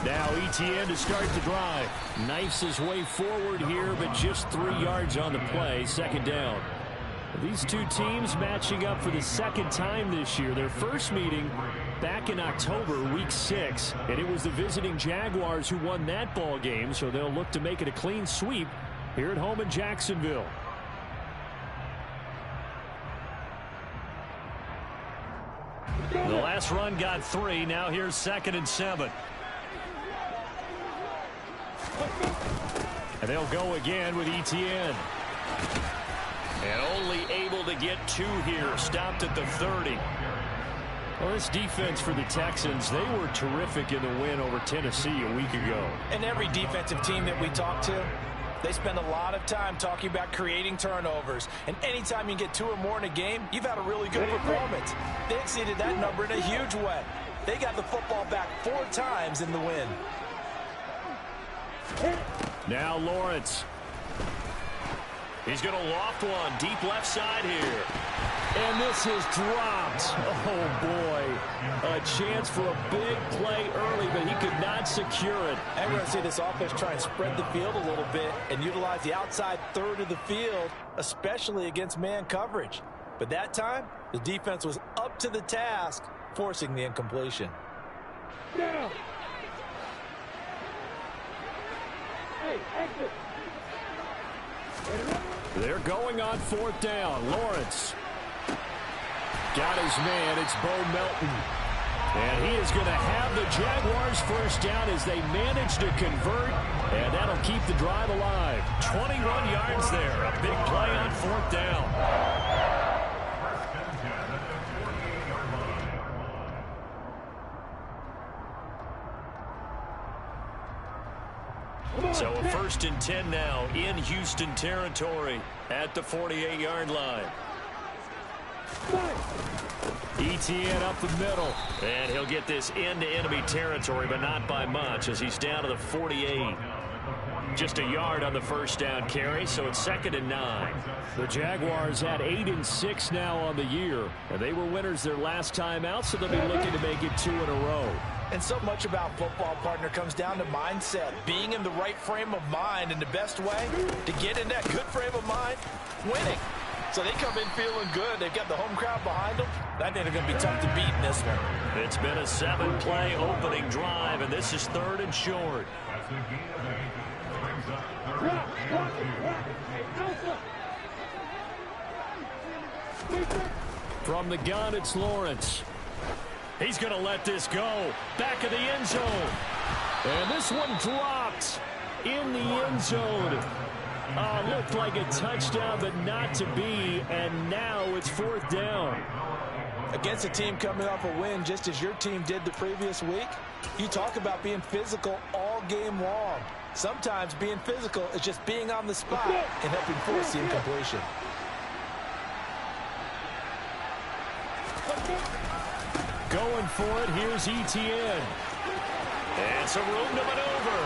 Now Etienne to start the drive. Knifes his way forward here, but just 3 yards on the play. Second down. These two teams matching up for the second time this year. Their first meeting back in October, week 6. And it was the visiting Jaguars who won that ball game, so they'll look to make it a clean sweep here at home in Jacksonville. The last run got 3. Now here's 2nd and 7. And they'll go again with Etienne. And only able to get 2 here. Stopped at the 30. Well, this defense for the Texans, they were terrific in the win over Tennessee a week ago. And every defensive team that we talk to, they spend a lot of time talking about creating turnovers. And anytime you get 2 or more in a game, you've had a really good performance. They exceeded that number in a huge way. They got the football back 4 times in the win. Now Lawrence. He's going to loft one deep left side here. And this is dropped. Oh, boy. A chance for a big play early, but he could not secure it. And we're going to see this offense try and spread the field a little bit and utilize the outside third of the field, especially against man coverage. But that time, the defense was up to the task, forcing the incompletion. Yeah. Hey, exit. They're going on 4th down. Lawrence got his man. It's Bo Melton. And he is going to have the Jaguars first down as they manage to convert. And that'll keep the drive alive. 21 yards there. A big play on 4th down. So a 1st and 10 now in Houston territory at the 48-yard line. Etienne up the middle. And he'll get this into enemy territory, but not by much as he's down to the 48. Just a yard on the first down carry, so it's 2nd and 9. The Jaguars at 8-6 now on the year. And they were winners their last time out, so they'll be looking to make it 2 in a row. And so much about football, partner, comes down to mindset. Being in the right frame of mind, and the best way to get in that good frame of mind, winning. So they come in feeling good. They've got the home crowd behind them. I think they're going to be tough to beat in this one. It's been a 7-play opening drive, and this is 3rd and short. From the gun, it's Lawrence. He's going to let this go. Back of the end zone. And this one dropped in the end zone. Looked like a touchdown, but not to be. And now it's 4th down. Against a team coming off a win, just as your team did the previous week, you talk about being physical all game long. Sometimes being physical is just being on the spot and helping force the incompletion. Going for it, here's Etienne. And some room to maneuver.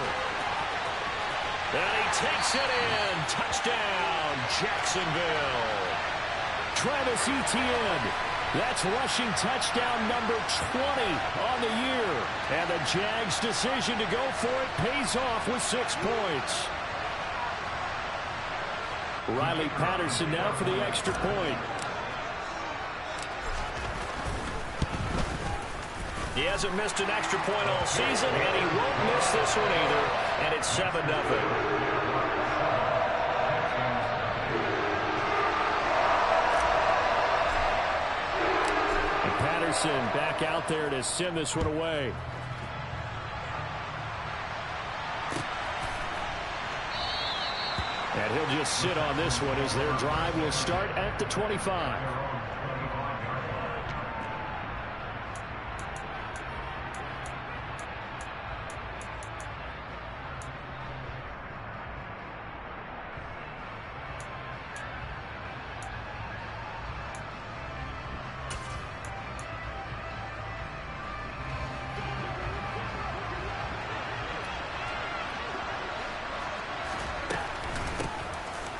And he takes it in. Touchdown, Jacksonville. Travis Etienne. That's rushing touchdown number 20 on the year. And the Jags' decision to go for it pays off with 6 points. Riley Patterson now for the extra point. He hasn't missed an extra point all season, and he won't miss this one either. And it's 7-0. And Patterson back out there to send this one away. And he'll just sit on this one as their drive will start at the 25.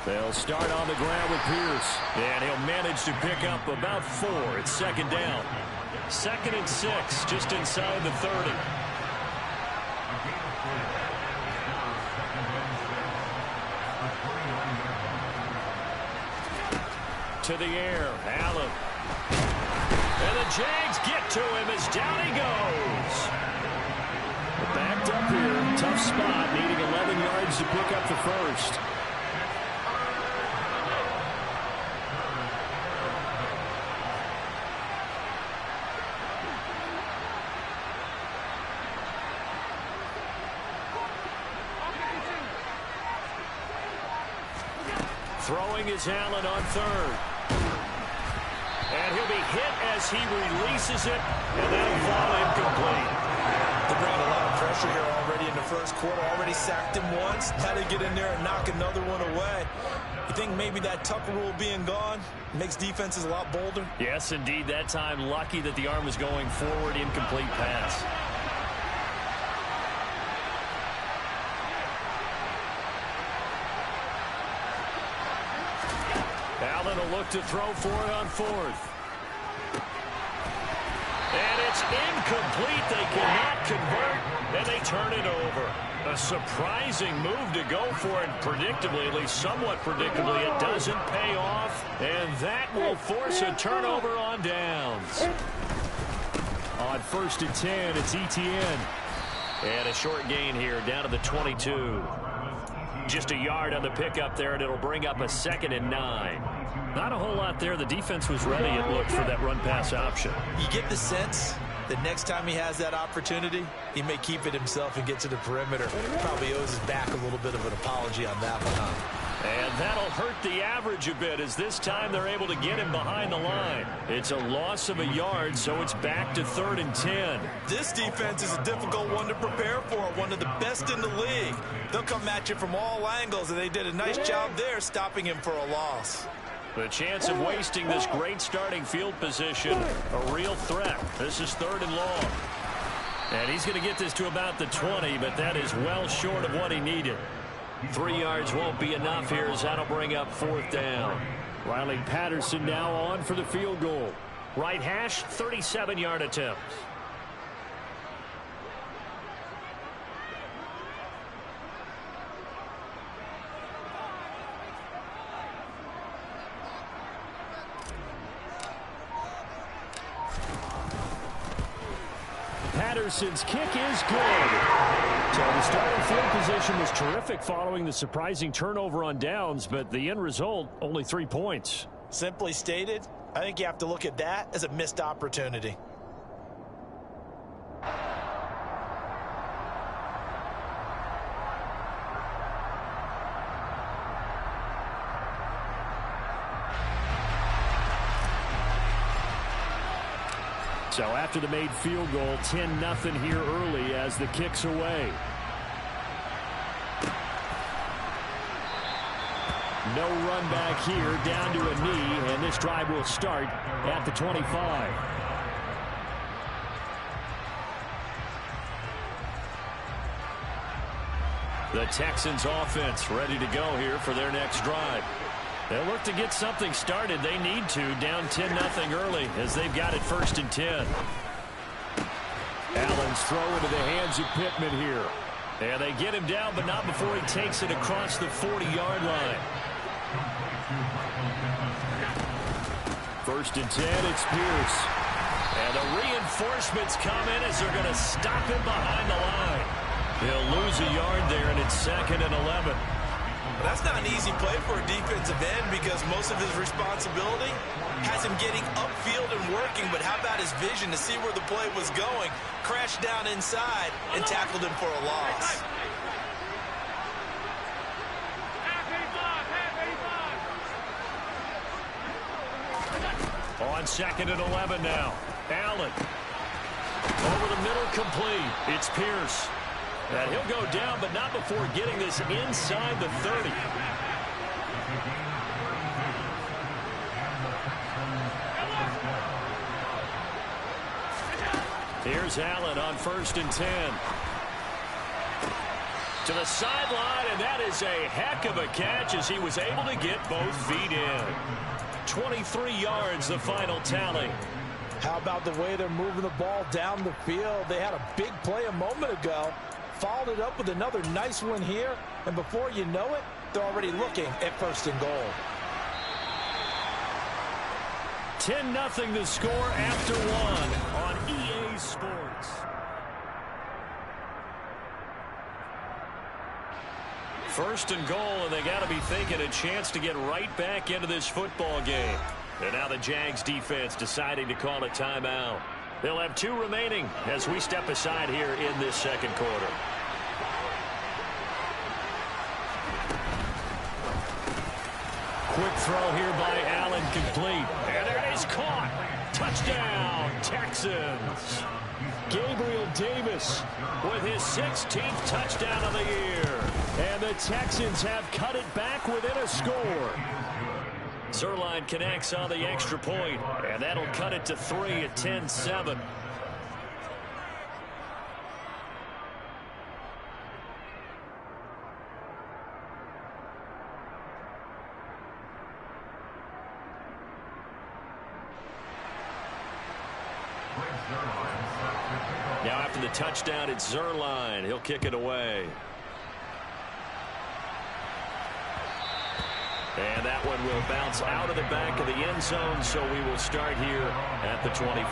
They'll start on the ground with Pierce. And he'll manage to pick up about 4. It's 2nd down. 2nd and 6, just inside the 30. To the air, Allen. And the Jags get to him as down he goes. Backed up here, tough spot, needing 11 yards to pick up the first. Throwing is Allen on 3rd. And he'll be hit as he releases it, and that'll fall incomplete. They brought a lot of pressure here already in the first quarter. Already sacked him once. Had to get in there and knock another one away. You think maybe that Tucker rule being gone makes defenses a lot bolder? Yes, indeed. That time, lucky that the arm was going forward. Incomplete pass. Allen will look to throw for it on 4th. And it's incomplete. They cannot convert, and they turn it over. A surprising move to go for it. Predictably, at least somewhat predictably, it doesn't pay off. And that will force a turnover on downs. On 1st and 10, it's ETN. And a short gain here, down to the 22. Just a yard on the pickup there, and it'll bring up a 2nd and 9. Not a whole lot there. The defense was ready, it looked, for that run-pass option. You get the sense that next time he has that opportunity, he may keep it himself and get to the perimeter. Probably owes his back a little bit of an apology on that one, huh? And that'll hurt the average a bit, as this time they're able to get him behind the line. It's a loss of a yard, so it's back to 3rd and 10. This defense is a difficult one to prepare for, one of the best in the league. They'll come at you from all angles, and they did a nice job there stopping him for a loss. The chance of wasting this great starting field position, a real threat. This is 3rd and long. And he's going to get this to about the 20, but that is well short of what he needed. 3 yards won't be enough here, as that'll bring up 4th down. Riley Patterson now on for the field goal. Right hash, 37-yard attempt. Patterson's kick is good. So the starting field position was terrific following the surprising turnover on downs, but the end result, only 3 points. Simply stated, I think you have to look at that as a missed opportunity. So after the made field goal, 10-0 here early as the kick's away. No run back here, down to a knee, and this drive will start at the 25. The Texans offense ready to go here for their next drive. They'll look to get something started. They need to, down 10-0 early as they've got it 1st and 10. Allen's throw into the hands of Pittman here. And they get him down, but not before he takes it across the 40-yard line. 1st and 10, it's Pierce. And the reinforcements come in as they're going to stop him behind the line. He'll lose a yard there, and it's 2nd and 11. That's not an easy play for a defensive end because most of his responsibility has him getting upfield and working, but how about his vision to see where the play was going, crashed down inside, and tackled him for a loss. On 2nd and 11 now. Allen. Over the middle, complete. It's Pierce. And he'll go down, but not before getting this inside the 30. Here's Allen on 1st and 10. To the sideline, and that is a heck of a catch as he was able to get both feet in. 23 yards, the final tally. How about the way they're moving the ball down the field? They had a big play a moment ago, followed it up with another nice one here, and before you know it, they're already looking at 1st and goal. 10-0 the score after one on EA Sports. First and goal, and they got to be thinking a chance to get right back into this football game. And now the Jags defense deciding to call a timeout. They'll have 2 remaining as we step aside here in this second quarter. Quick throw here by Allen, complete. And there it is, caught. Touchdown, Texans. Gabriel Davis with his 16th touchdown of the year. And the Texans have cut it back within a score. Zerline connects on the extra point, and that'll cut it to 3 at 10-7. Now after the touchdown, it's Zerline. He'll kick it away. And that one will bounce out of the back of the end zone, so we will start here at the 25.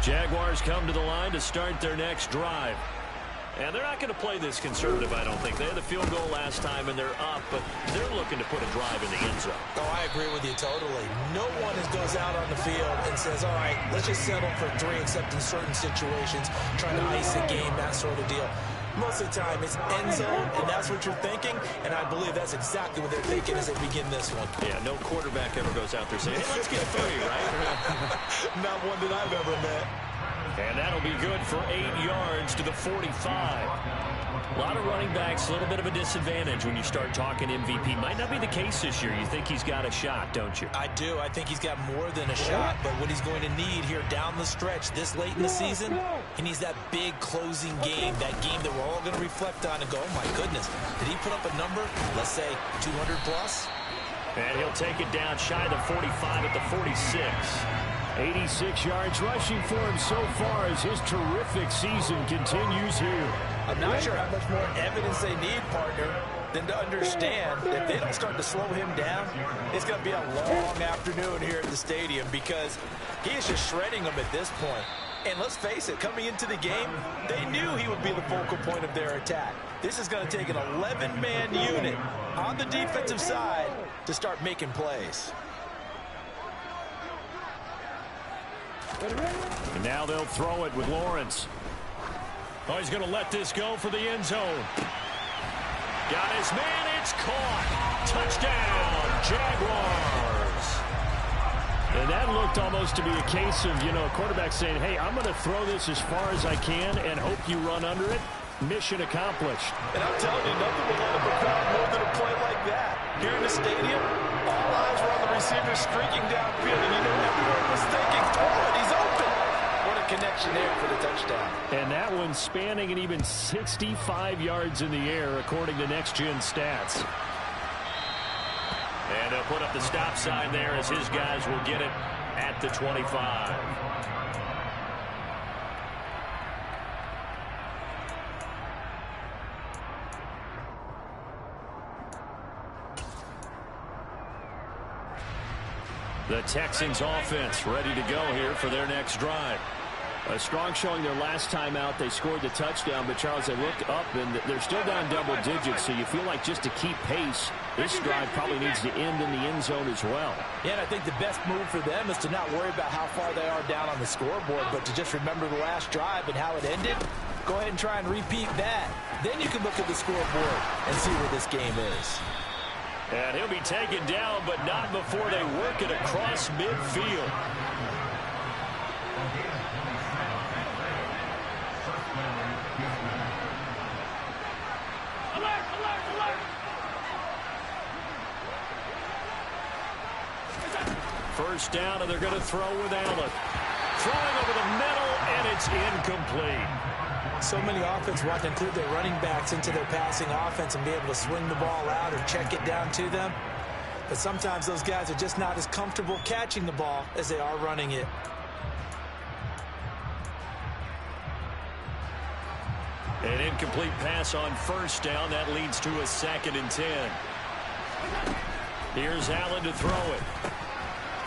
Jaguars come to the line to start their next drive. And they're not going to play this conservative, I don't think. They had the field goal last time, and they're up, but they're looking to put a drive in the end zone. Oh, I agree with you totally. No one goes out on the field and says, all right, let's just settle for 3, except in certain situations, trying to ice a game, that sort of deal. Most of the time, it's end zone, and that's what you're thinking, and I believe that's exactly what they're thinking as they begin this one. Yeah, no quarterback ever goes out there saying, hey, let's get 3, right? Not one that I've ever met. And that'll be good for 8 yards to the 45. A lot of running backs, a little bit of a disadvantage when you start talking MVP. Might not be the case this year. You think he's got a shot, don't you? I do. I think he's got more than a shot, but what he's going to need here down the stretch this late in the season, he needs that big closing game, that game that we're all going to reflect on and go, oh my goodness, did he put up a number, let's say 200 plus? And he'll take it down shy of the 45 at the 46. 86 yards rushing for him so far as his terrific season continues here. I'm not sure how much more evidence they need, partner, than to understand that if they don't start to slow him down, it's going to be a long afternoon here at the stadium because he is just shredding them at this point. And let's face it, coming into the game, they knew he would be the focal point of their attack. This is going to take an 11-man unit on the defensive side to start making plays. And now they'll throw it with Lawrence. Oh, he's going to let this go for the end zone. Got his man, it's caught. Touchdown, Jaguars. And that looked almost to be a case of, a quarterback saying, hey, I'm going to throw this as far as I can and hope you run under it. Mission accomplished. And I'm telling you, nothing will light up a crowd more than a play like that. Here in the stadium, all eyes were on the receiver streaking downfield, and everyone was thinking, oh, and he's open. What a connection there for the touchdown. And that one spanning an even 65 yards in the air, according to Next Gen Stats. And they'll put up the stop sign there as his guys will get it at the 25. The Texans offense ready to go here for their next drive. A strong showing their last time out. They scored the touchdown, but Charles, they look up and they're still down double digits, so you feel like just to keep pace, this drive probably needs to end in the end zone as well. Yeah, and I think the best move for them is to not worry about how far they are down on the scoreboard, but to just remember the last drive and how it ended. Go ahead and try and repeat that. Then you can look at the scoreboard and see where this game is. And he'll be taken down, but not before they work it across midfield. Alert, alert, alert! First down, and they're going to throw with Allen. Throwing over the middle, and it's incomplete. So many offenses want to include their running backs into their passing offense and be able to swing the ball out or check it down to them. But sometimes those guys are just not as comfortable catching the ball as they are running it. An incomplete pass on first down. That leads to a 2nd and 10. Here's Allen to throw it.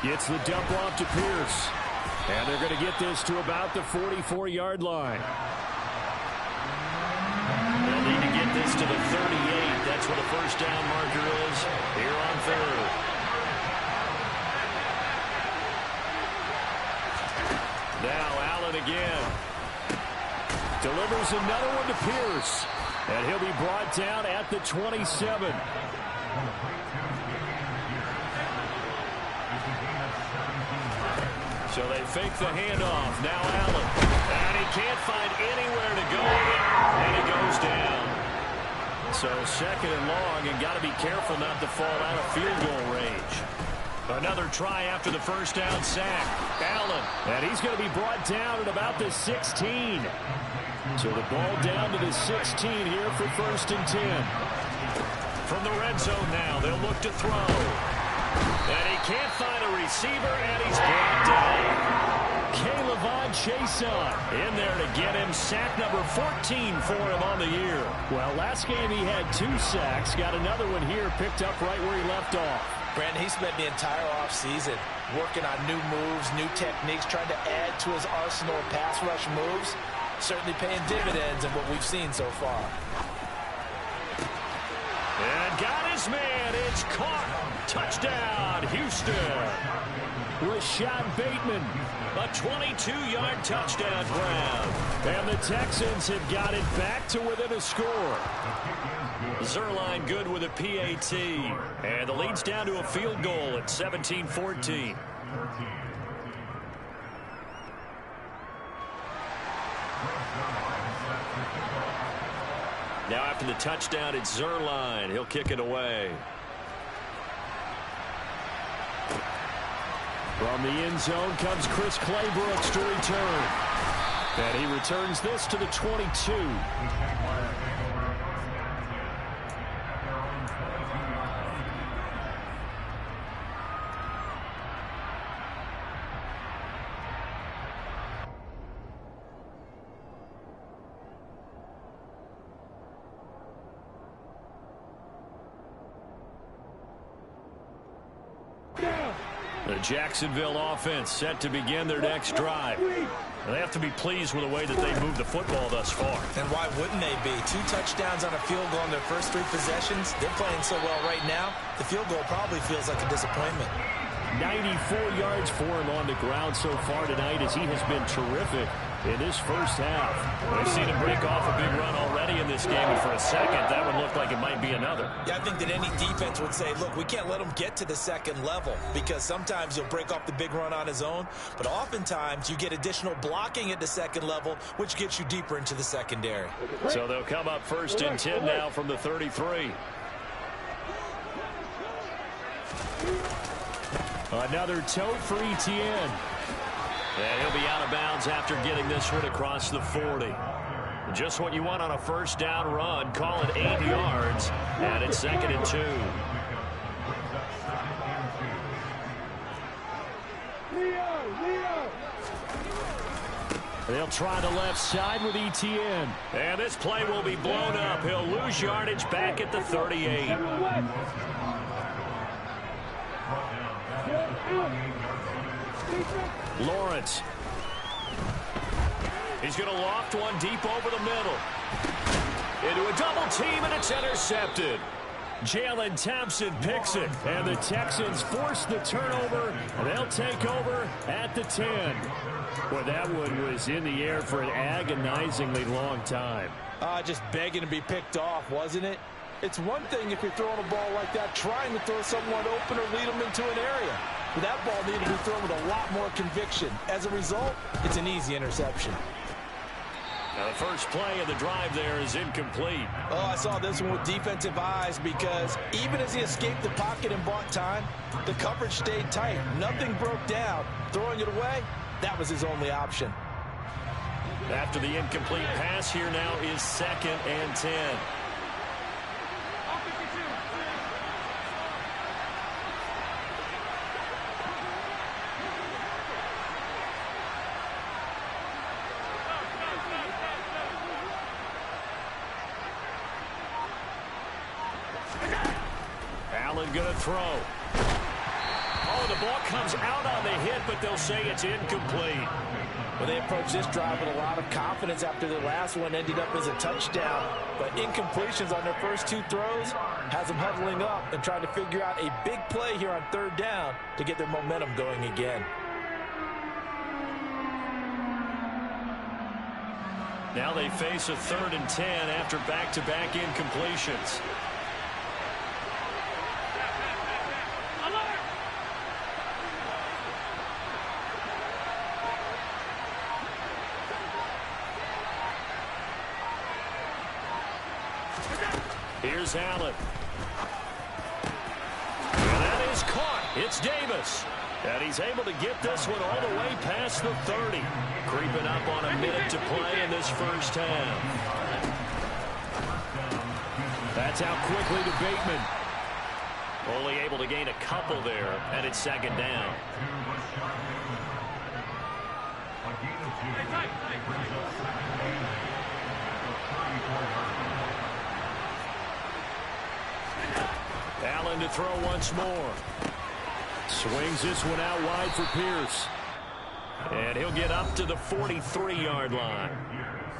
Gets the dump off to Pierce. And they're going to get this to about the 44-yard line. They'll need to get this to the 38. That's where the first down marker is here on 3rd. Now Allen again. Delivers another one to Pierce. And he'll be brought down at the 27. So they fake the handoff. Now Allen. And he can't find anywhere to go. And he goes down. So 2nd and long, and got to be careful not to fall out of field goal range. Another try after the first down sack. Allen. And he's going to be brought down at about the 16. So the ball down to the 16 here for 1st and 10. From the red zone now, they'll look to throw. And he can't find a receiver, and he's brought down. K'Lavon Chaisson in there to get him sack number 14 for him on the year. Well, last game he had 2 sacks. Got another one here picked up right where he left off. Brandon, he spent the entire offseason working on new moves, new techniques, trying to add to his arsenal of pass rush moves. Certainly paying dividends in what we've seen so far. And got his man. It's caught. Touchdown, Houston. Rashad Bateman, a 22-yard touchdown grab. And the Texans have got it back to within a score. Zuerlein good with a PAT. And the lead's down to a field goal at 17-14. Now after the touchdown, it's Zuerlein. He'll kick it away. From the end zone comes Chris Claybrooks to return. And he returns this to the 22. The Jacksonville offense set to begin their next drive. They have to be pleased with the way that they moved the football thus far. And why wouldn't they be? 2 touchdowns on a field goal in their first 3 possessions. They're playing so well right now, the field goal probably feels like a disappointment. 94 yards for him on the ground so far tonight as he has been terrific in this first half. We've seen him break off a big run already in this game, and for a second, that would look like it might be another. Yeah, I think that any defense would say, look, we can't let him get to the second level because sometimes he'll break off the big run on his own, but oftentimes you get additional blocking at the second level, which gets you deeper into the secondary. So they'll come up 1st and 10 now from the 33. Another tote for Etienne. And he'll be out of bounds after getting this one across the 40. Just what you want on a first down run. Call it 8 yards. And it's 2nd and 2. They'll try the left side with Etienne. And this play will be blown up. He'll lose yardage back at the 38. Lawrence. He's going to loft one deep over the middle. Into a double team, and it's intercepted. Jalen Thompson picks it, and the Texans force the turnover, and they'll take over at the 10. Boy, that one was in the air for an agonizingly long time. Just begging to be picked off, wasn't it? It's one thing if you're throwing a ball like that, trying to throw someone open or lead them into an area. But that ball needed to be thrown with a lot more conviction. As a result, it's an easy interception. Now the first play of the drive there is incomplete. Oh, I saw this one with defensive eyes because even as he escaped the pocket and bought time, the coverage stayed tight. Nothing broke down. Throwing it away, that was his only option. After the incomplete pass, here now is 2nd and 10. Allen going to throw. Oh, the ball comes out on the hit, but they'll say it's incomplete. Well, they approached this drive with a lot of confidence after their last one ended up as a touchdown. But incompletions on their first 2 throws has them huddling up and trying to figure out a big play here on 3rd down to get their momentum going again. Now they face a 3rd and 10 after back-to-back incompletions. Here's Allen. And that is caught. It's Davis. And he's able to get this one all the way past the 30. Creeping up on a minute to play in this first half. That's out quickly to Bateman. Only able to gain a couple there, and it's 2nd down. Allen to throw once more. Swings this one out wide for Pierce. And he'll get up to the 43-yard line.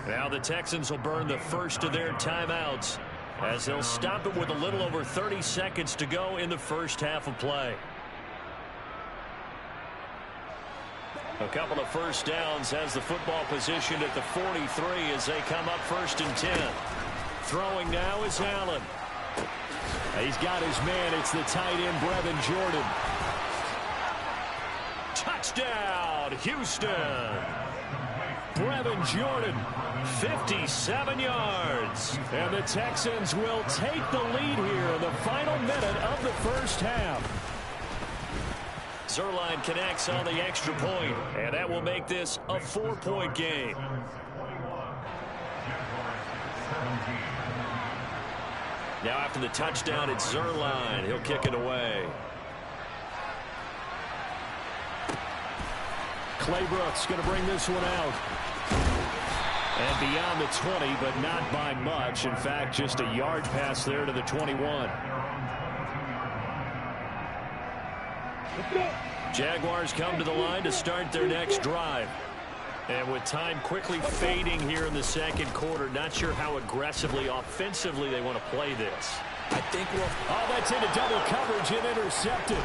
Now the Texans will burn the first of their timeouts as they'll stop it with a little over 30 seconds to go in the first half of play. A couple of first downs has the football positioned at the 43 as they come up 1st and 10. Throwing now is Allen. He's got his man. It's the tight end, Brevin Jordan. Touchdown, Houston. Brevin Jordan, 57 yards. And the Texans will take the lead here in the final minute of the first half. Zuerlein connects on the extra point, and that will make this a 4-point game. Now after the touchdown, it's Zuerlein. He'll kick it away. Claybrooks going to bring this one out. And beyond the 20, but not by much. In fact, just a yard pass there to the 21. Jaguars come to the line to start their next drive. And with time quickly fading here in the second quarter, not sure how aggressively, offensively they want to play this. I think we'll... Oh, that's into double coverage and intercepted.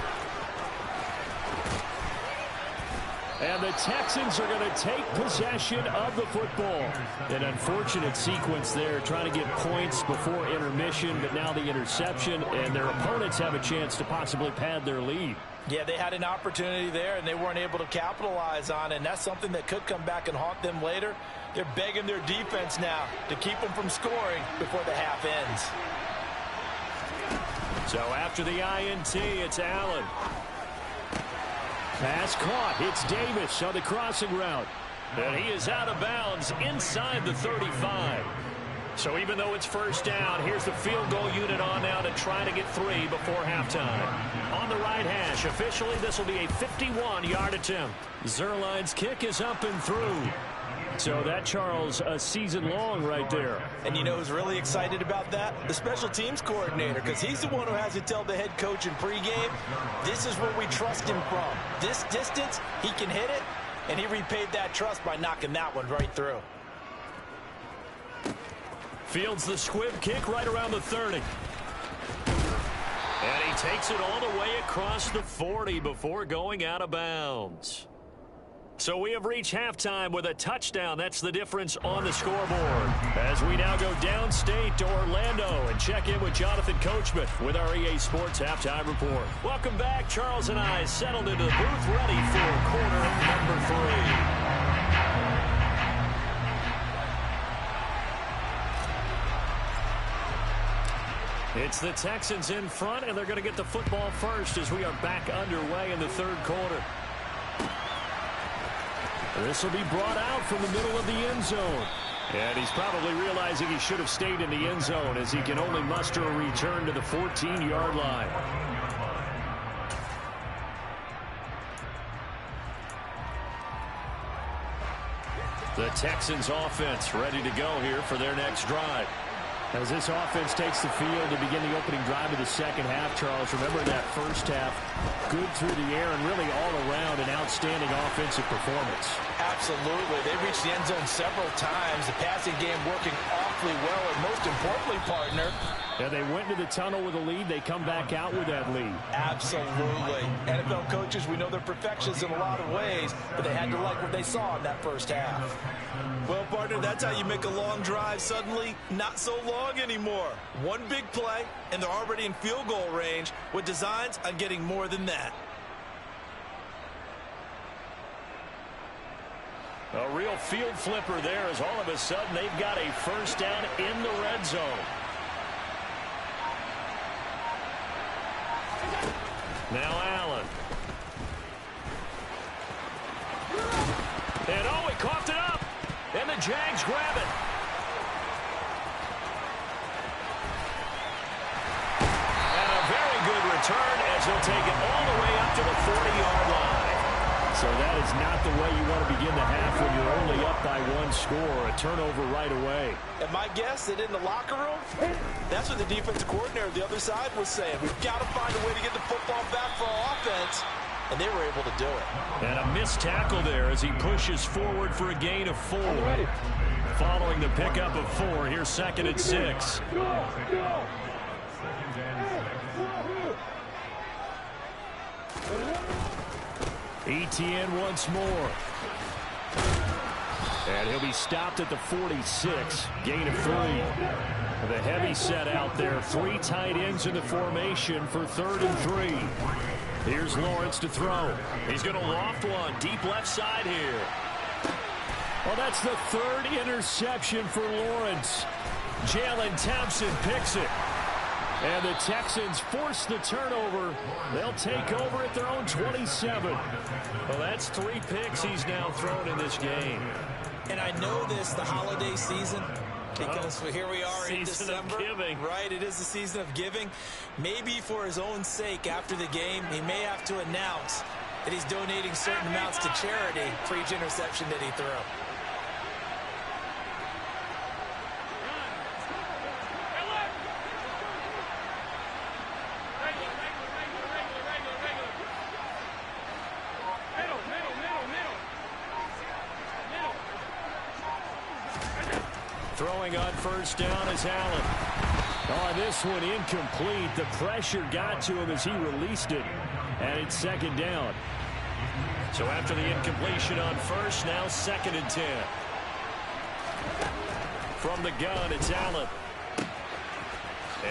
And the Texans are going to take possession of the football. An unfortunate sequence there, trying to get points before intermission, but now the interception, and their opponents have a chance to possibly pad their lead. Yeah, they had an opportunity there, and they weren't able to capitalize on it, and that's something that could come back and haunt them later. They're begging their defense now to keep them from scoring before the half ends. So after the INT, it's Allen. Pass caught. It's Davis on the crossing route. And he is out of bounds inside the 35. So even though it's first down, here's the field goal unit on now to try to get 3 before halftime. On the right hash, officially this will be a 51-yard attempt. Zuerlein's kick is up and through. So that, Charles, a season long right there. And you know who's really excited about that? The special teams coordinator, because he's the one who has to tell the head coach in pregame, this is where we trust him from. This distance, he can hit it, and he repaid that trust by knocking that one right through. Fields the squib kick right around the 30. And he takes it all the way across the 40 before going out of bounds. So we have reached halftime with a touchdown. That's the difference on the scoreboard. As we now go downstate to Orlando and check in with Jonathan Coachman with our EA Sports Halftime Report. Welcome back. Charles and I settled into the booth ready for quarter number 3. It's the Texans in front, and they're going to get the football first as we are back underway in the third quarter. This will be brought out from the middle of the end zone. And he's probably realizing he should have stayed in the end zone as he can only muster a return to the 14-yard line. The Texans offense ready to go here for their next drive. As this offense takes the field to begin the opening drive of the second half, Charles, remember that first half, good through the air and really all around an outstanding offensive performance. Absolutely. They reached the end zone several times. The passing game working awfully well, and most importantly, partner, yeah, they went into the tunnel with a lead. They come back out with that lead. Absolutely. NFL coaches, we know they're perfectionists in a lot of ways, but they had to like what they saw in that first half. Well, partner, that's how you make a long drive suddenly not so long anymore. One big play, and they're already in field goal range with designs on getting more than that. A real field flipper there as all of a sudden they've got a first down in the red zone. Now Allen. And oh, he coughed it up. And the Jags grab it. And a very good return as he'll take it all the way up to the 40-yard line. So that is not the way you want to begin the half when you're only up by one score. A turnover right away. And my guess that in the locker room, that's what the defensive coordinator on the other side was saying. We've got to find a way to get the football back for our offense. And they were able to do it. And a missed tackle there as he pushes forward for a gain of 4. Following the pickup of 4, here's 2nd and 6. Etienne once more. And he'll be stopped at the 46. Gain of 3. The heavy set out there. 3 tight ends in the formation for 3rd and 3. Here's Lawrence to throw. He's going to loft one. Deep left side here. Well, that's the 3rd interception for Lawrence. Jalen Thompson picks it. And the Texans force the turnover. They'll take over at their own 27. Well, that's 3 picks he's now thrown in this game. And I know this, the holiday season, because here we are in December. Season of giving. Right, it is the season of giving. Maybe for his own sake after the game, he may have to announce that he's donating certain amounts to charity for each interception that he threw. Throwing on first down is Allen. Oh, this one incomplete. The pressure got to him as he released it. And it's 2nd down. So after the incompletion on first, now 2nd and 10. From the gun, it's Allen.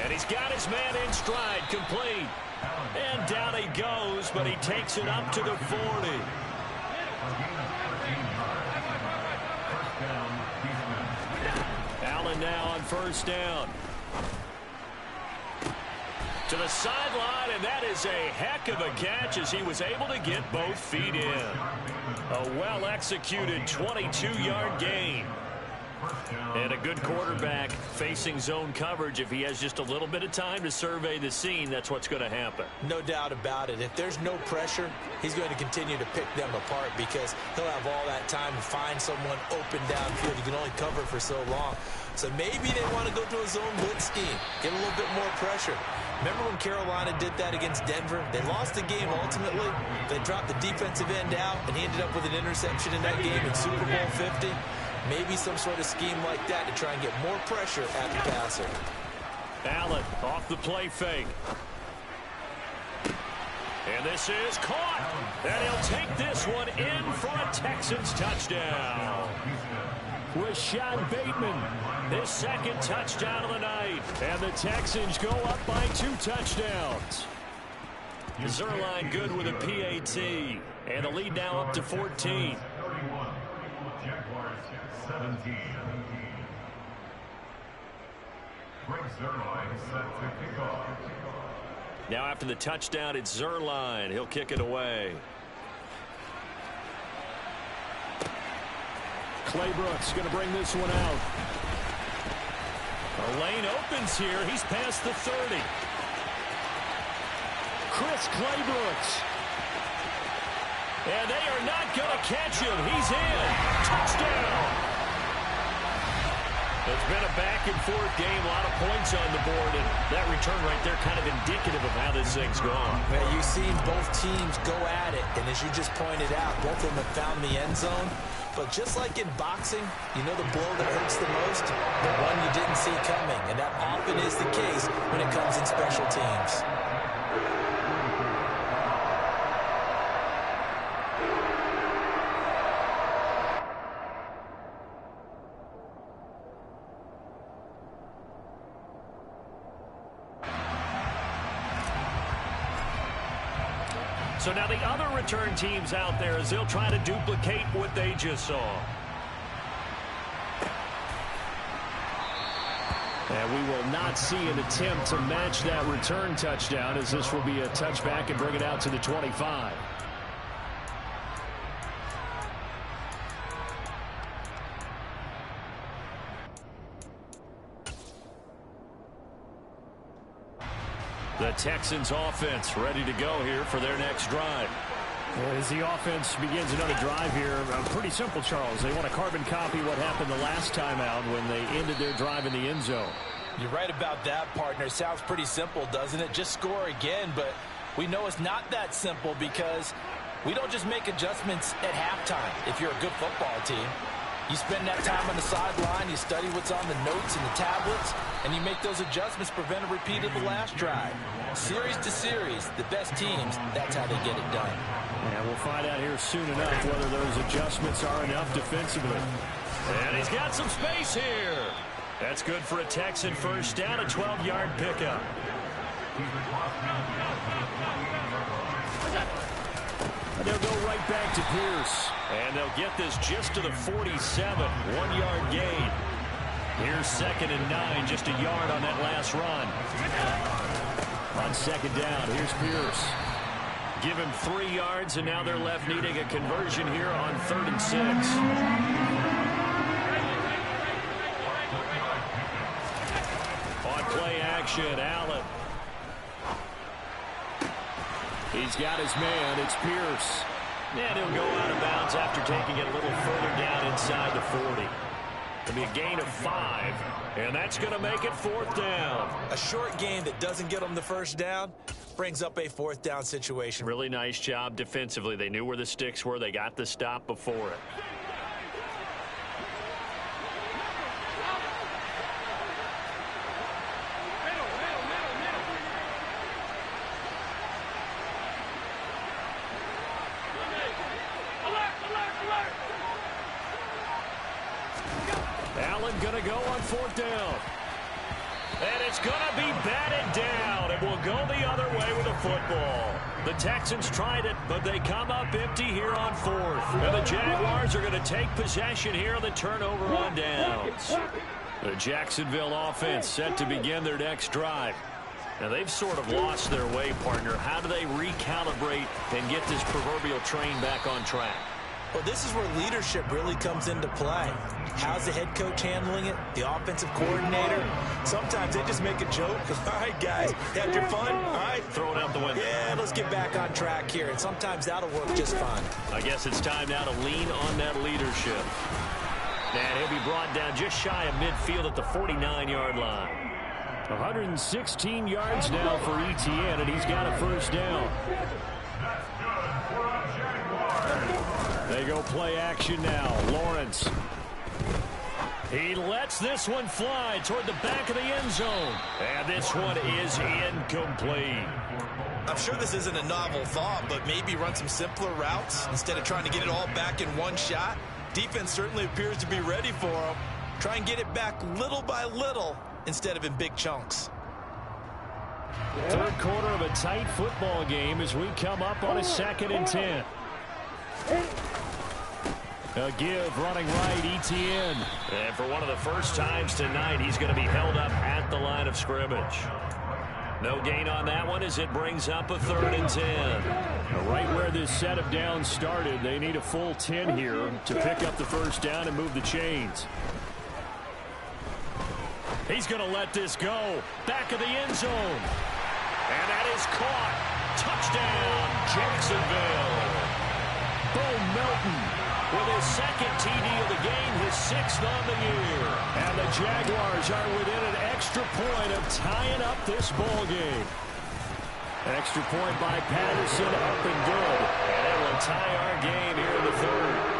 And he's got his man in stride, complete. And down he goes, but he takes it up to the 40. Allen now on first down. To the sideline, and that is a heck of a catch as he was able to get both feet in. A well-executed 22-yard gain. And a good quarterback facing zone coverage. If he has just a little bit of time to survey the scene, that's what's going to happen. No doubt about it. If there's no pressure, he's going to continue to pick them apart because he'll have all that time to find someone open downfield. He can only cover for so long. So maybe they want to go to a zone blitz scheme, get a little bit more pressure. Remember when Carolina did that against Denver? They lost the game ultimately. They dropped the defensive end out, and he ended up with an interception in that game in Super Bowl 50. Maybe some sort of scheme like that to try and get more pressure at the passer. Allen off the play fake. And this is caught. And he'll take this one in for a Texans touchdown. Rashad Bateman, his 2nd touchdown of the night. And the Texans go up by 2 touchdowns. Zerline good with a PAT. And the lead now up to 14. Now after the touchdown, it's Zerline. He'll kick it away. Claybrooks going to bring this one out. The lane opens here. He's past the 30. Chris Claybrooks. And they are not going to catch him. He's in. Touchdown. It's been a back-and-forth game, a lot of points on the board, and that return right there kind of indicative of how this thing's gone. Well, you've seen both teams go at it, and as you just pointed out, both of them have found the end zone. But just like in boxing, you know the blow that hurts the most? The one you didn't see coming, and that often is the case when it comes in special teams. So now the other return teams out there as they'll try to duplicate what they just saw. And we will not see an attempt to match that return touchdown, as this will be a touchback and bring it out to the 25. The Texans offense ready to go here for their next drive. Well, as the offense begins another drive here, pretty simple, Charles. They want to carbon copy what happened the last time out when they ended their drive in the end zone. You're right about that, partner. Sounds pretty simple, doesn't it? Just score again, but we know it's not that simple because we don't just make adjustments at halftime if you're a good football team. You spend that time on the sideline, you study what's on the notes and the tablets, and you make those adjustments, prevent a repeat of the last drive. Series to series, the best teams, that's how they get it done. And we'll find out here soon enough whether those adjustments are enough defensively. And he's got some space here. That's good for a Texan first down, a 12-yard pickup. And they'll go right back to Pierce. And they'll get this just to the 47, 1-yard gain. Here's 2nd and 9, just a yard on that last run. On 2nd down, here's Pierce. Give him 3 yards, and now they're left needing a conversion here on 3rd and 6. On play action, Allen. He's got his man. It's Pierce. And he'll go out of bounds after taking it a little further down inside the 40. It'll be a gain of 5, and that's going to make it 4th down. A short gain that doesn't get them the first down brings up a 4th down situation. Really nice job defensively. They knew where the sticks were. They got the stop before it. Allen going to go on 4th down. And it's going to be batted down. It will go the other way with the football. The Texans tried it, but they come up empty here on 4th. And the Jaguars are going to take possession here on the turnover on downs. The Jacksonville offense set to begin their next drive. Now, they've sort of lost their way, partner. How do they recalibrate and get this proverbial train back on track? Well, this is where leadership really comes into play. How's the head coach handling it? The offensive coordinator? Sometimes they just make a joke. All right, guys, had your fun? All right. Throw it out the window. Yeah, let's get back on track here. And sometimes that'll work just fine. I guess it's time now to lean on that leadership. And he'll be brought down just shy of midfield at the 49-yard line. 116 yards now for ETN, and he's got a 1st down. They go play action now. Lawrence. He lets this one fly toward the back of the end zone. And this one is incomplete. I'm sure this isn't a novel thought, but maybe run some simpler routes instead of trying to get it all back in one shot. Defense certainly appears to be ready for him. Try and get it back little by little instead of in big chunks. 3rd quarter of a tight football game as we come up on a 2nd and 10. A give running right, ETN. And for one of the first times tonight, he's going to be held up at the line of scrimmage. No gain on that one as it brings up a 3rd and 10. Right where this set of downs started, they need a full 10 here to pick up the first down and move the chains. He's going to let this go. Back of the end zone. And that is caught. Touchdown, Jacksonville. Bo Melton with his 2nd TD of the game, his 6th on the year. And the Jaguars are within an extra point of tying up this ball game. Extra point by Patterson, up and good. And it will tie our game here in the 3rd.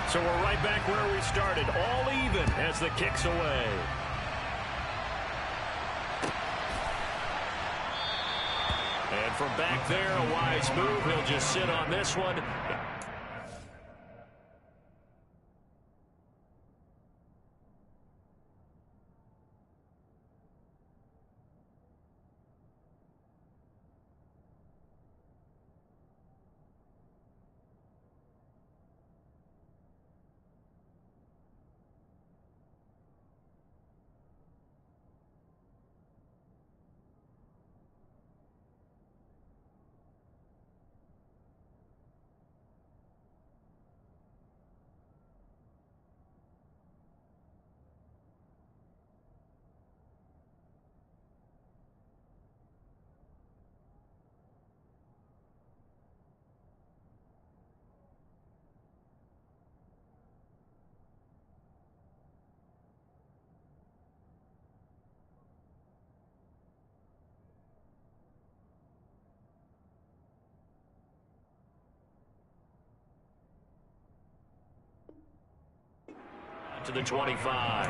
So we're right back where we started, all even as the kick's away. And from back there, a wise move. He'll just sit on this one. To the 25.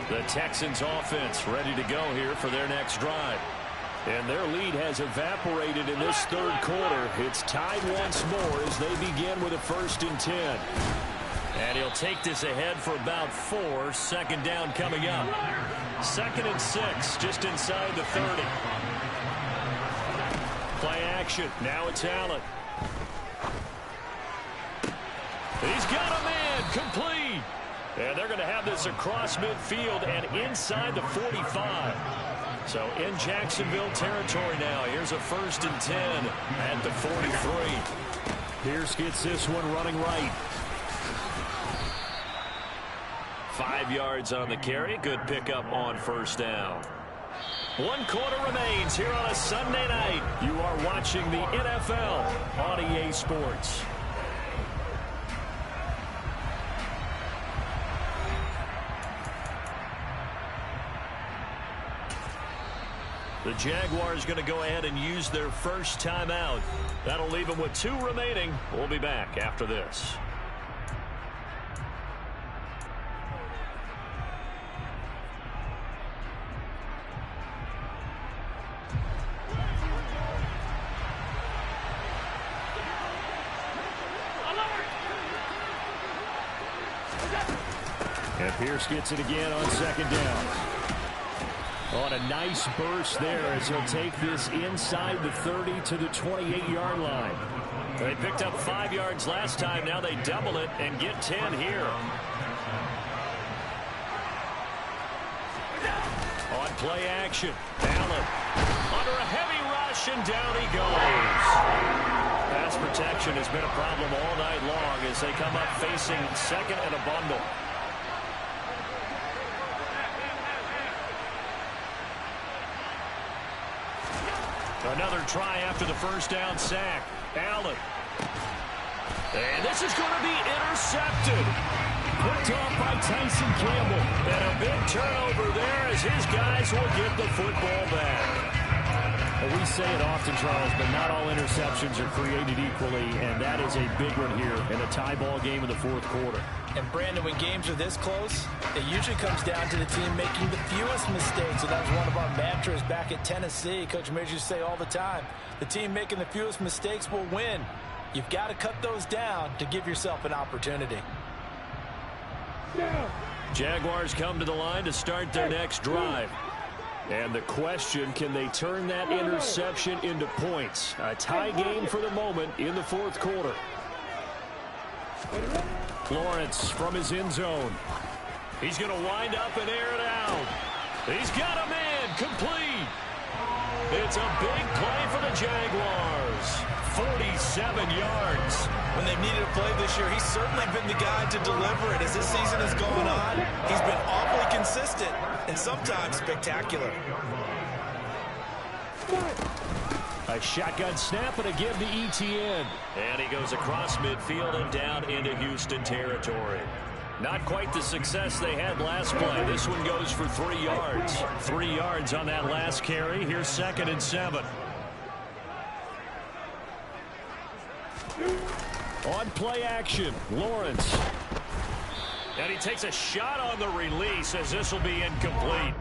The Texans offense ready to go here for their next drive. And their lead has evaporated in this 3rd quarter. It's tied once more as they begin with a 1st and 10. And he'll take this ahead for about 4. 2nd down coming up. 2nd and 6, just inside the 30. Play action. Now it's Allen. He's got him in. Complete. And they're going to have this across midfield and inside the 45. So in Jacksonville territory now. Here's a 1st and 10 at the 43. Pierce gets this one running right. 5 yards on the carry. Good pickup on 1st down. 1 quarter remains here on a Sunday night. You are watching the NFL on EA Sports. The Jaguars going to go ahead and use their first timeout. That'll leave them with 2 remaining. We'll be back after this. And Pierce gets it again on 2nd down. On a nice burst there as he'll take this inside the 30 to the 28-yard line. They picked up 5 yards last time. Now they double it and get 10 here. On play action, Allen under a heavy rush, and down he goes. Pass protection has been a problem all night long as they come up facing 2nd and a bundle. Another try after the 1st down sack. Allen. And this is going to be intercepted. Picked off by Tyson Campbell. And a big turnover there as his guys will get the football back. We say it often, Charles, but not all interceptions are created equally, and that is a big one here in a tie ball game in the 4th quarter. And, Brandon, when games are this close, it usually comes down to the team making the fewest mistakes. And that was one of our mantras back at Tennessee. Coach Midge used to say all the time, the team making the fewest mistakes will win. You've got to cut those down to give yourself an opportunity. Down. Jaguars come to the line to start their next drive. And the question, can they turn that interception into points? A tie game for the moment in the fourth quarter. Lawrence from his end zone. He's going to wind up and air it out. He's got a man complete. It's a big play for the Jaguars. 47 yards. When they've needed a play this year, he's certainly been the guy to deliver it. As this season has gone on, he's been awfully consistent and sometimes spectacular. A shotgun snap and a give to ETN. And he goes across midfield and down into Houston territory. Not quite the success they had last play. This one goes for 3 yards. 3 yards on that last carry. Here's 2nd and 7. On play action, Lawrence. And he takes a shot on the release as this will be incomplete.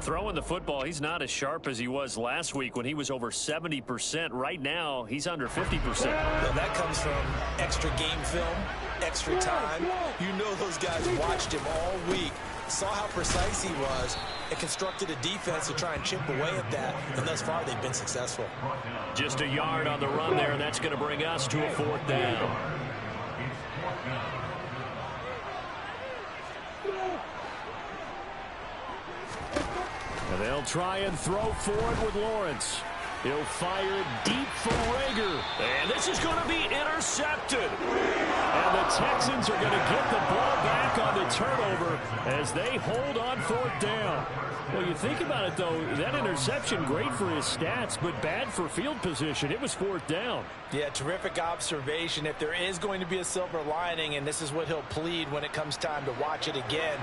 Throwing the football, he's not as sharp as he was last week when he was over 70%. Right now, he's under 50%. Well, that comes from extra game film, extra time. You know those guys watched him all week, saw how precise he was, and constructed a defense to try and chip away at that. And thus far, they've been successful. Just a yard on the run there, and that's going to bring us to a 4th down. And they'll try and throw forward with Lawrence. He'll fire deep for Rager. And this is going to be intercepted. And the Texans are going to get the ball back on the turnover as they hold on 4th down. Well, you think about it, though, that interception, great for his stats, but bad for field position. It was 4th down. Yeah, terrific observation. If there is going to be a silver lining, and this is what he'll plead when it comes time to watch it again,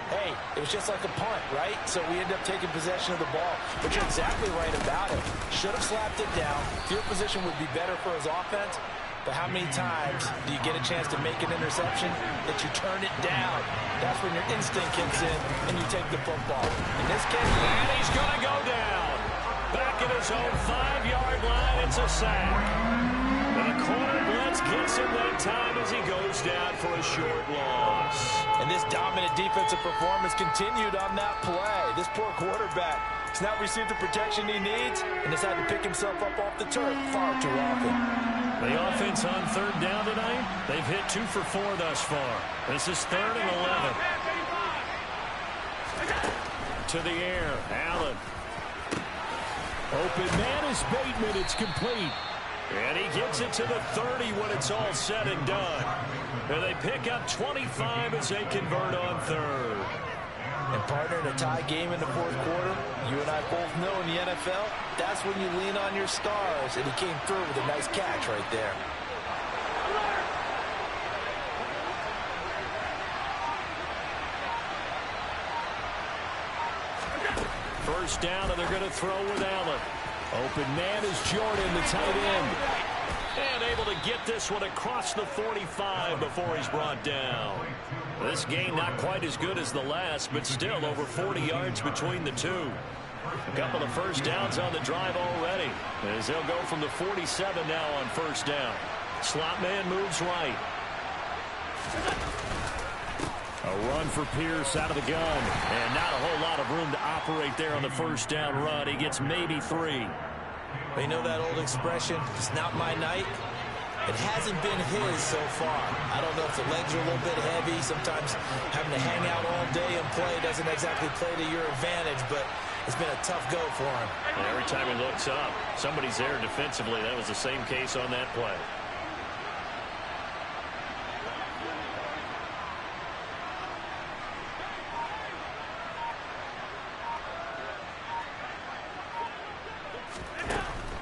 hey, it was just like a punt, right? So we end up taking possession of the ball. But you're exactly right about it. Should have slapped it down. Field position would be better for his offense. But how many times do you get a chance to make an interception that you turn it down? That's when your instinct kicks in and you take the football. In this case, And he's going to go down. Back at his own 5-yard line, it's a sack. And a corner blitz gets him that time as he goes down for a short loss. and this dominant defensive performance continued on that play. This poor quarterback has not received the protection he needs and has had to pick himself up off the turf far too often. The offense on 3rd down tonight, they've hit 2 for 4 thus far. This is 3rd and 11. To the air, Allen. Open man is Bateman. It's complete. And he gets it to the 30 when it's all said and done. And they pick up 25 as they convert on 3rd. And partner, in a tie game in the 4th quarter, you and I both know in the NFL, that's when you lean on your stars. And he came through with a nice catch right there. First down, and they're going to throw with Allen. Open man is Jordan, the tight end. And able to get this one across the 45 before he's brought down. This game not quite as good as the last, but still over 40 yards between the two. A couple of first downs on the drive already, as they'll go from the 47 now on first down. Slot man moves right. A run for Pierce out of the gun. And not a whole lot of room to operate there on the first down run. He gets maybe 3. You know that old expression, it's not my night? It hasn't been his so far. I don't know if the legs are a little bit heavy. Sometimes having to hang out all day and play doesn't exactly play to your advantage, but it's been a tough go for him. And every time he looks up, somebody's there defensively. That was the same case on that play.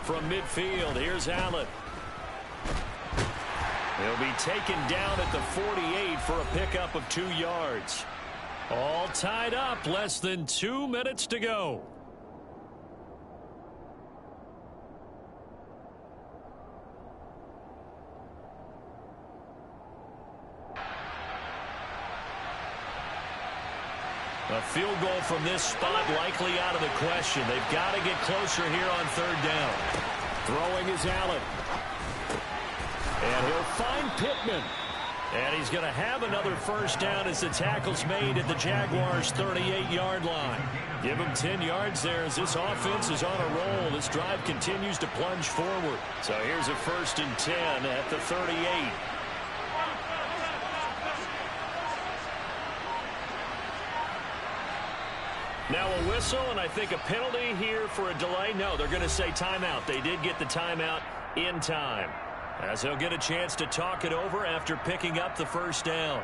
From midfield, here's Allen. He'll be taken down at the 48 for a pickup of 2 yards. All tied up, less than 2 minutes to go. A field goal from this spot likely out of the question. They've got to get closer here on 3rd down. Throwing is Allen. And he'll find Pittman. And he's going to have another first down as the tackle's made at the Jaguars' 38-yard line. Give him 10 yards there as this offense is on a roll. This drive continues to plunge forward. So here's a 1st and 10 at the 38. Now a whistle, and I think a penalty here for a delay. No, they're going to say timeout. They did get the timeout in time, as they'll get a chance to talk it over after picking up the first down.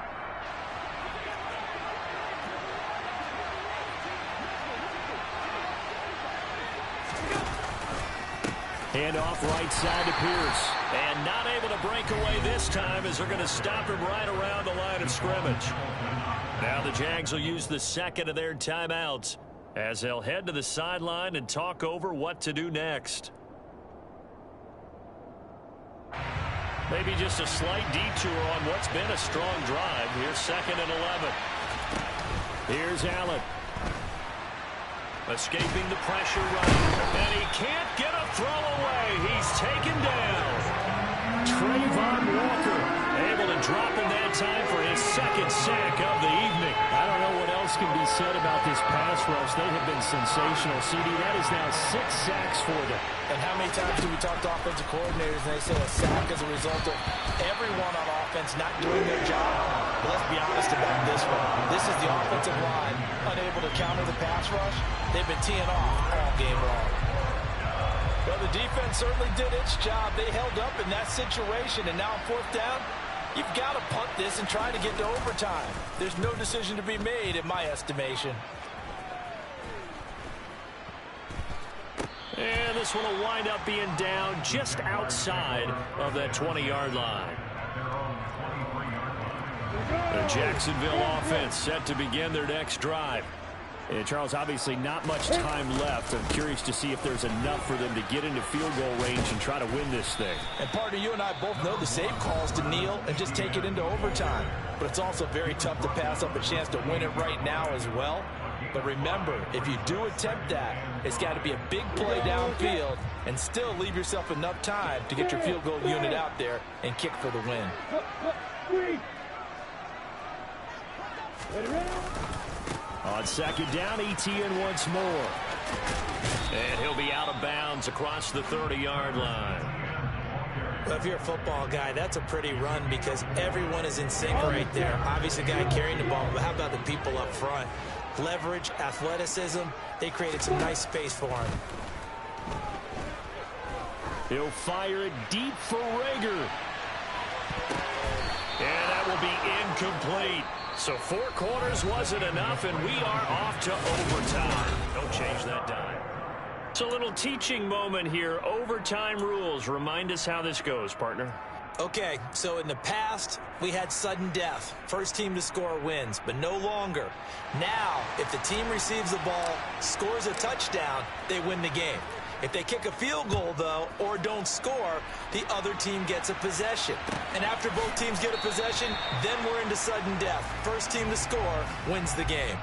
Hand off right side to Pierce. And not able to break away this time as they're going to stop him right around the line of scrimmage. Now the Jags will use the second of their timeouts as they'll head to the sideline and talk over what to do next. Maybe just a slight detour on what's been a strong drive. Here's 2nd and 11. Here's Allen. Escaping the pressure run. And he can't get a throw away. He's taken down. Trayvon Walker able to drop in that time for his 2nd sack of the evening. I don't know what else can be said about this pass rush. They have been sensational. CD, that is now 6 sacks for them. And how many times do we talk to offensive coordinators and they say a sack as a result of everyone on offense not doing their job? But let's be honest about this one. This is the offensive line unable to counter the pass rush. They've been teeing off all game long. Well, the defense certainly did its job. They held up in that situation, and now on 4th down, you've got to punt this and try to get to overtime. There's no decision to be made in my estimation. And this one will wind up being down just outside of that 20-yard line. The Jacksonville offense set to begin their next drive. And Charles, obviously not much time left. I'm curious to see if there's enough for them to get into field goal range and try to win this thing. And partner, you and I both know the safe calls to kneel and just take it into overtime. But it's also very tough to pass up a chance to win it right now as well. But remember, if you do attempt that, it's got to be a big play downfield and still leave yourself enough time to get your field goal unit out there and kick for the win. On 2nd down, ETN once more. And he'll be out of bounds across the 30-yard line. Well, if you're a football guy, that's a pretty run because everyone is in sync right there. Obviously, the guy carrying the ball, but how about the people up front? Leverage, athleticism, they created some nice space for him. He'll fire it deep for Rager. And that will be incomplete. So 4 quarters wasn't enough, and we are off to overtime. Don't change that dime. It's a little teaching moment here. Overtime rules. Remind us how this goes, partner. Okay, so in the past, we had sudden death. First team to score wins, but no longer. Now, if the team receives the ball, scores a touchdown, they win the game. If they kick a field goal, though, or don't score, the other team gets a possession. And after both teams get a possession, then we're into sudden death. First team to score wins the game.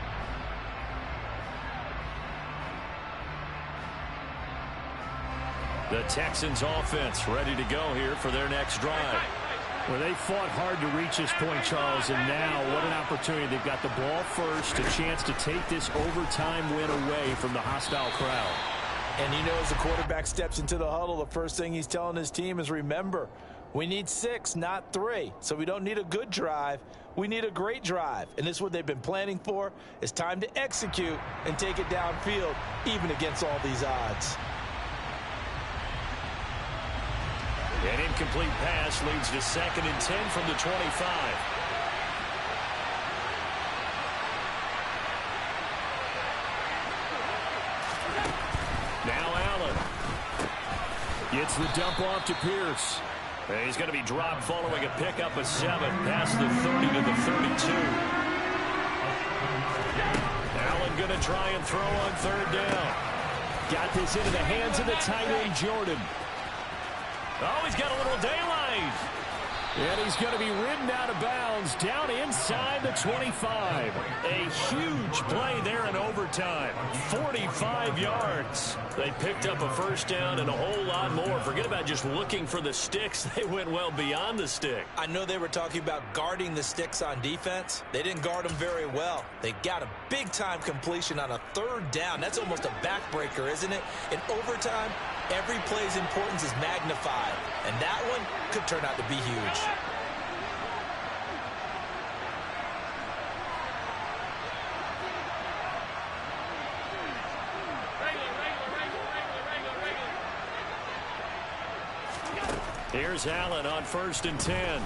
The Texans offense ready to go here for their next drive. Well, they fought hard to reach this point, Charles, and now what an opportunity. They've got the ball first, a chance to take this overtime win away from the hostile crowd. And you know, as the quarterback steps into the huddle, the first thing he's telling his team is, remember, we need 6, not 3. So we don't need a good drive. We need a great drive. And this is what they've been planning for. It's time to execute and take it downfield, even against all these odds. An incomplete pass leads to 2nd and 10 from the 25. Now Allen gets the dump off to Pierce. And he's going to be dropped following a pickup of 7 past the 30 to the 32. Allen going to try and throw on 3rd down. Got this into the hands of the tight end, Jordan. Oh, he's got a little daylight. And he's going to be ridden out of bounds down inside the 25. A huge play there in overtime. 45 yards. They picked up a first down and a whole lot more. Forget about just looking for the sticks. They went well beyond the stick. I know they were talking about guarding the sticks on defense. They didn't guard them very well. They got a big-time completion on a third down. That's almost a backbreaker, isn't it? In overtime, every play's importance is magnified. And that one could turn out to be huge. Here's Allen on 1st and 10.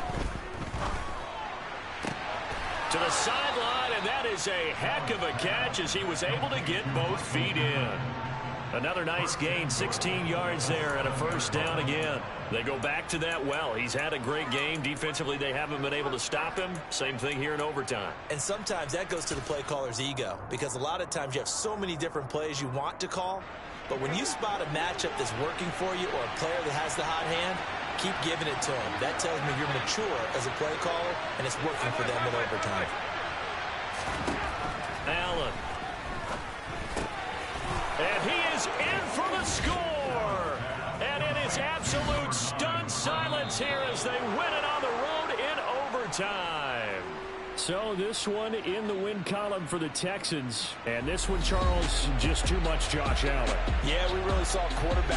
To the sideline, and that is a heck of a catch as he was able to get both feet in. Another nice gain, 16 yards there and a first down again. They go back to that well. He's had a great game. Defensively, they haven't been able to stop him. Same thing here in overtime. And sometimes that goes to the play caller's ego, because a lot of times you have so many different plays you want to call, but when you spot a matchup that's working for you or a player that has the hot hand, keep giving it to him. That tells me you're mature as a play caller, and it's working for them in overtime. Allen. And he is in for the score. And it is absolute stunned silence here as they win it on the road in overtime. So this one in the win column for the Texans. And this one, Charles, just too much Josh Allen. Yeah, we really saw quarterback